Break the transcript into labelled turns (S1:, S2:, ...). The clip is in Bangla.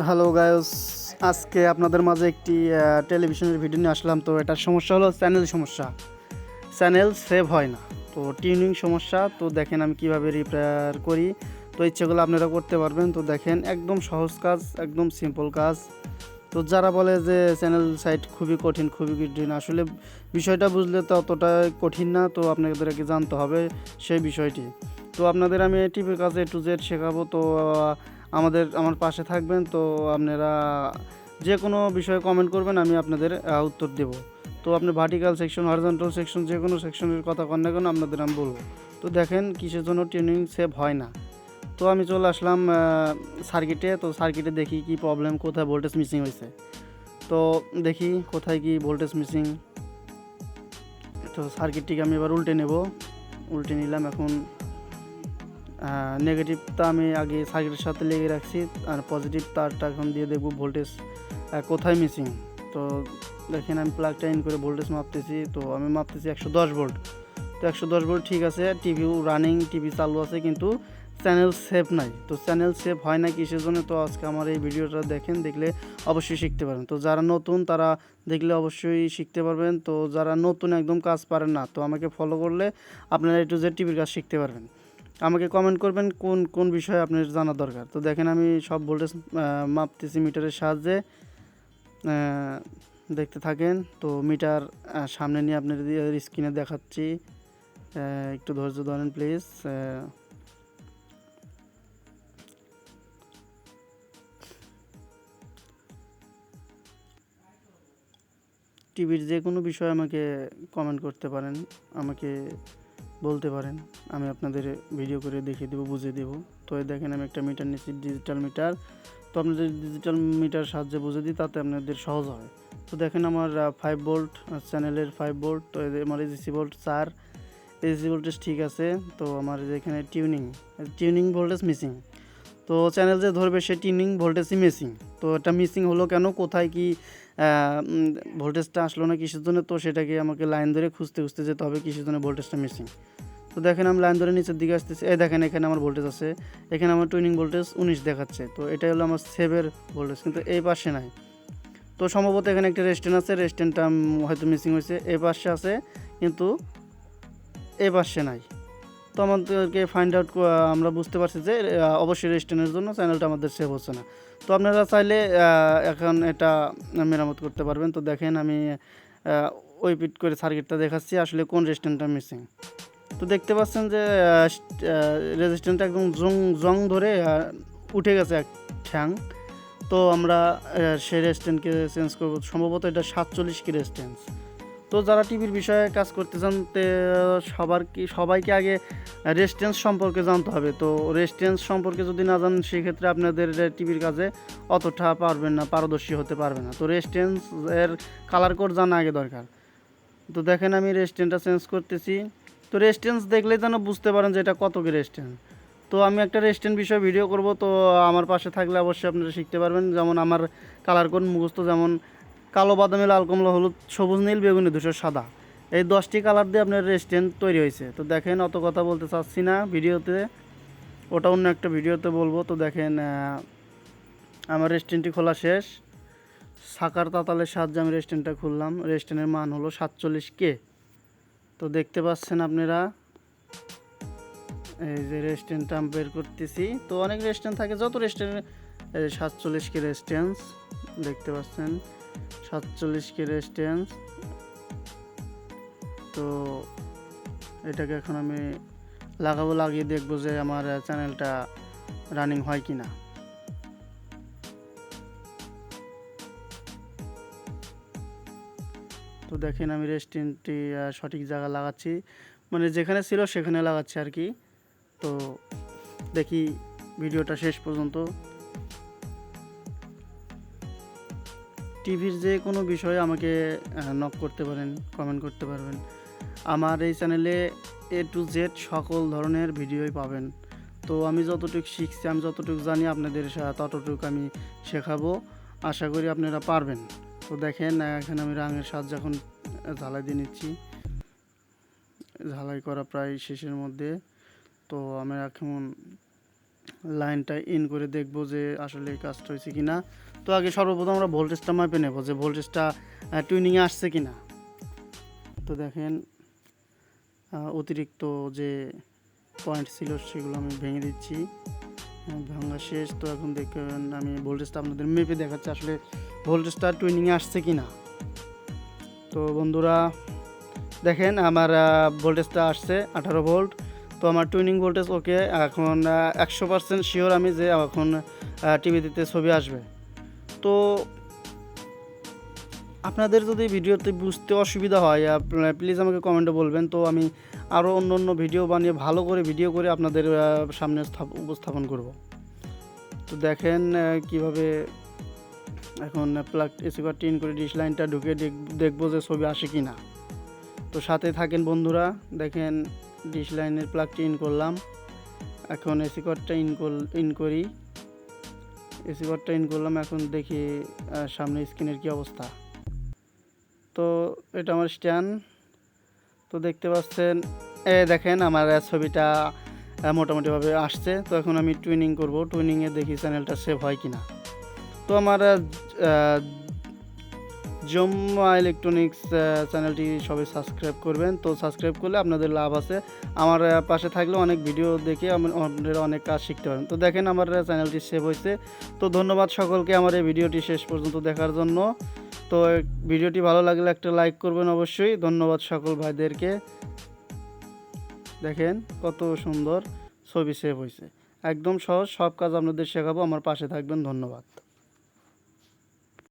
S1: হ্যালো গাইস, আজকে আপনাদের মাঝে একটি টেলিভিশনের ভিডিও নিয়ে আসলাম। তো এটার সমস্যা হলো চ্যানেল সেভ হয় না। তো টিউনিং সমস্যা। তো দেখেন আমি কিভাবে রিপেয়ার করি। তো ইচ্ছে করলে আপনারা করতে পারবেন। তো দেখেন একদম সহজ কাজ, একদম সিম্পল কাজ। তো যারা বলে যে চ্যানেল সাইট খুবই কঠিন, আসলে বিষয়টা বুঝলে তো অতটা কঠিন না। তো আপনাদেরকে জানতে হবে সেই বিষয়টি। তো আপনাদের আমি টিভির কাছে A to Z শেখাবো। তো আমার পাশে থাকবেন। তো আপনারা যে কোনো বিষয়ে কমেন্ট করবেন, আমি আপনাদের উত্তর দেব। তো আপনি ভার্টিক্যাল সেকশন, হরিজন্টাল সেকশন, যে কোনো সেকশনের কথা কন না কেন, আপনাদের আমি বলবো। তো দেখেন কিসের জন্য টিউনিং সেভ হয় না। তো আমি চলে আসলাম সার্কিটে। তো সার্কিটে দেখি কি প্রবলেম, কোথায় ভোল্টেজ মিসিং হয়েছে। তো দেখি কোথায় কি ভোল্টেজ মিসিং। তো সার্কিটটিকে আমি এবার উল্টে নিলাম। এখন নেগেটিভটা আমি আগে সার্কিটের সাথে লেগে রাখছি, আর পজিটিভ তারটা এখন দিয়ে দেখব ভোল্টেজ কোথায় মিসিং। তো দেখেন আমি প্লাগটা ইন করে ভোল্টেজ মাপতেছি। তো আমি মাপতেছি 110 ভোল্ট। তো 110 ভোল্ট ঠিক আছে, টিভি চালু আছে, কিন্তু চ্যানেল সেভ নাই। তো চ্যানেল সেভ হয় না কিসের জন্য? তো আজকে আমার এই ভিডিওটা দেখেন, দেখলে অবশ্যই শিখতে পারবেন। তো যারা নতুন তারা দেখলে অবশ্যই শিখতে পারবেন। তো যারা নতুন একদম কাজ পারেন না, তো আমাকে ফলো করলে আপনারা A to Z টিভির কাজ শিখতে পারবেন। আমাকে কমেন্ট করবেন কোন কোন বিষয়ে আপনার জানা দরকার। তো দেখেন আমি সব ভোল্টেজ মাপতেছি মিটারের সাহায্যে। দেখতে থাকেন। তো মিটার সামনে নিয়ে আপনাদের স্ক্রিনে দেখাচ্ছি। একটু ধৈর্য ধরেন প্লিজ। টিভির যে কোনো বিষয়ে আমাকে কমেন্ট করতে পারেন, আমাকে বলতে পারেন, আমি আপনাদের ভিডিও করে দেখিয়ে দেবো, বুঝিয়ে দেবো। তো এই দেখেন আমি একটা মিটার নিচ্ছি, ডিজিটাল মিটার। তো আপনাদের ডিজিটাল মিটার সাহায্যে বুঝে দিই, তাতে আপনাদের সহজ হয়। তো দেখেন আমার 5 ভোল্ট, চ্যানেলের 5 ভোল্ট। তো আমার এসি ভোল্ট 4, এসি ভোল্টেজ ঠিক আছে। তো আমার যেখানে টিউনিং ভোল্টেজ মিসিং। তো চ্যানেল যে ধরবে সে টিউনিং ভোল্টেজই মিসিং। তো এটা মিসিং হলো কেন, কোথায় কি ভোল্টেজটা আসলো না কিসের জন্য? তো সেটাকে আমাকে লাইন ধরে খুঁজতে খুঁজতে যেতে হবে কিসের জন্য ভোল্টেজটা মিসিং। তো দেখেন আমি লাইন ধরে নিচের দিকে আসতেছি। এই দেখেন এখানে আমার ভোল্টেজ আছে, এখানে আমার টুইনিং ভোল্টেজ 19 দেখাচ্ছে। তো এটাই হলো আমার সেভের ভোল্টেজ, কিন্তু এই পাশে নাই। তো সম্ভবত এখানে একটা রেস্টেন্ট আছে, রেস্টেন্টটা হয়তো মিসিং হয়েছে। এই পাশে আছে কিন্তু এই পাশে নাই। তো আমাদেরকে ফাইন্ড আউট, আমরা বুঝতে পারছি যে অবশ্যই রেস্টেন্টের জন্য চ্যানেলটা আমাদের সেভ হচ্ছে না। তো আপনারা চাইলে এখন এটা মেরামত করতে পারবেন। তো দেখেন আমি ওই পিট করে সার্কিটটা দেখাচ্ছি আসলে কোন রেস্টেন্টটা মিসিং। তো দেখতে পাচ্ছেন যে রেজিস্ট্যান্সটা একদম জং ধরে উঠে গেছে এক ঠ্যাং। তো আমরা সেই রেজিস্ট্যান্সকে চেঞ্জ করবো। সম্ভবত এটা 47 কি রেজিস্ট্যান্স। তো যারা টিভির বিষয়ে কাজ করতে চান, সবাইকে আগে রেজিস্ট্যান্স সম্পর্কে জানতে হবে। তো রেজিস্ট্যান্স সম্পর্কে যদি না জানেন, সেক্ষেত্রে আপনাদের টিভির কাজে অতটা পারদর্শী হতে পারবে না। তো রেজিস্ট্যান্স এর কালার কোড জানা আগে দরকার। তো দেখেন আমি রেজিস্ট্যান্সটা চেঞ্জ করতেছি। তো রেজিস্ট্যান্স দেখলেই যেন বুঝতে পারেন যে এটা কত কি রেজিস্ট্যান্স। তো আমি একটা রেজিস্ট্যান্স বিষয়ে ভিডিও করব। তো আমার পাশে থাকলে অবশ্যই আপনারা শিখতে পারবেন। যেমন আমার কালার কোড মুখস্থ, যেমন কালো, বাদামি, লাল, কমলা, হলুদ, সবুজ, নীল, বেগুনি, ধূসর, সাদা। এই 10টি কালার দিয়ে আপনার রেজিস্ট্যান্স তৈরি হয়েছে। তো দেখেন অত কথা বলতে চাচ্ছি না ভিডিওতে, ওটা অন্য একটা ভিডিওতে বলবো। তো দেখেন আমার রেজিস্ট্যান্সটি খোলা শেষ। সাকার তাতালের সাহায্যে আমি রেজিস্ট্যান্সটা খুললাম। রেজিস্ট্যান্সের মান হলো 47K। তো দেখতে পাচ্ছেন আপনারা, এই যে রেজিস্ট্যান্সটা আমি বের করতেছি। তো অনেক রেজিস্ট্যান্স থাকে, যত রেজিস্ট্যান্স 47K রেজিস্ট্যান্স দেখতে পাচ্ছেন, 47K রেজিস্ট্যান্স। তো এটাকে এখন আমি লাগিয়ে দেখবো যে আমার চ্যানেলটা রানিং হয় কি না। তো দেখেন আমি রেজিস্ট্যান্সটি সঠিক জায়গা লাগাচ্ছি, মানে যেখানে ছিল সেখানে লাগাচ্ছি আর কি। তো দেখি ভিডিওটা শেষ পর্যন্ত। টিভির যে কোনো বিষয়ে আমাকে নক করতে পারেন, কমেন্ট করতে পারবেন। আমার এই চ্যানেলে A to Z সকল ধরনের ভিডিওই পাবেন। তো আমি যতটুকু শিখছি, আমি যতটুকু জানি, আপনাদের ততটুকু আমি শেখাবো। আশা করি আপনারা পারবেন। তো দেখেন এখানে আমি রাঙের সাহায্যে এখন ঝালাই দিয়ে নিচ্ছি। ঝালাই করা প্রায় শেষের মধ্যে। তো আমি এখন লাইনটা ইন করে দেখব যে আসলে এই কাজটা হয়েছে কি না। তো আগে সর্বপ্রথম আমরা ভোল্টেজটা মাপে নেব যে ভোল্টেজটা টুইনিংয়ে আসছে কি না। তো দেখেন অতিরিক্ত যে পয়েন্ট ছিল সেগুলো আমি ভেঙে দিচ্ছি, ভাঙা শেষ। তো এখন দেখবেন আমি ভোল্টেজটা আপনাদের মেপে দেখাচ্ছি আসলে ভোল্টেজটা টুইনিংয়ে আসছে কি না। তো বন্ধুরা দেখেন আমার ভোল্টেজটা আসছে 18 ভোল্ট। তো আমার টুইনিং ভোল্টেজ ওকে। এখন 100% শিওর আমি যে এখন টিভিতে ছবি আসবে। তো আপনাদের যদি ভিডিওতে বুঝতে অসুবিধা হয় প্লিজ আমাকে কমেন্টে বলবেন। তো আমি আরও অন্য অন্য ভিডিও বানিয়ে ভালো করে ভিডিও করে আপনাদের সামনে উপস্থাপন করব। তো দেখেন কিভাবে এখন প্লাগ এসি কার্ডটি ইন করে ডিশ লাইনটা ঢুকে দেখবো যে ছবি আসে কি না। তো সাথে থাকেন বন্ধুরা। দেখেন ডিশ লাইনের প্লাগটি ইন করলাম। এখন এসি কার্ডটা ইন করি। এসি কার্ডটা ইন করলাম। এখন দেখি সামনে স্ক্রিনের কি অবস্থা। তো এটা আমার স্ট্যান্ড। তো দেখতে পাচ্ছেন দেখেন আমার ছবিটা মোটামুটিভাবে আসছে। তো এখন আমি টুইনিং করব। টুইনিংয়ে দেখি চ্যানেলটা সেভ হয় কি না। তো আমার জম্মা ইলেকট্রনিক্স চ্যানেলটি সবাই সাবস্ক্রাইব করবেন। তো সাবস্ক্রাইব করলে আপনাদের লাভ আছে। আমার পাশে থাকলে অনেক ভিডিও দেখে আপনারা অনেক কাজ শিখতে পারেন। তো দেখেন আমার চ্যানেলটি সেভ হয়েছে। তো ধন্যবাদ সকলকে আমার এই ভিডিওটি শেষ পর্যন্ত দেখার জন্য। তো ভিডিওটি ভালো লাগলে একটা লাইক করবেন অবশ্যই। ধন্যবাদ সকল ভাইদেরকে। দেখেন কত সুন্দর ছবি সেভ হয়েছে। একদম সহজ, সব কাজ আপনাদের শেখাবো। আমার পাশে থাকবেন। ধন্যবাদ।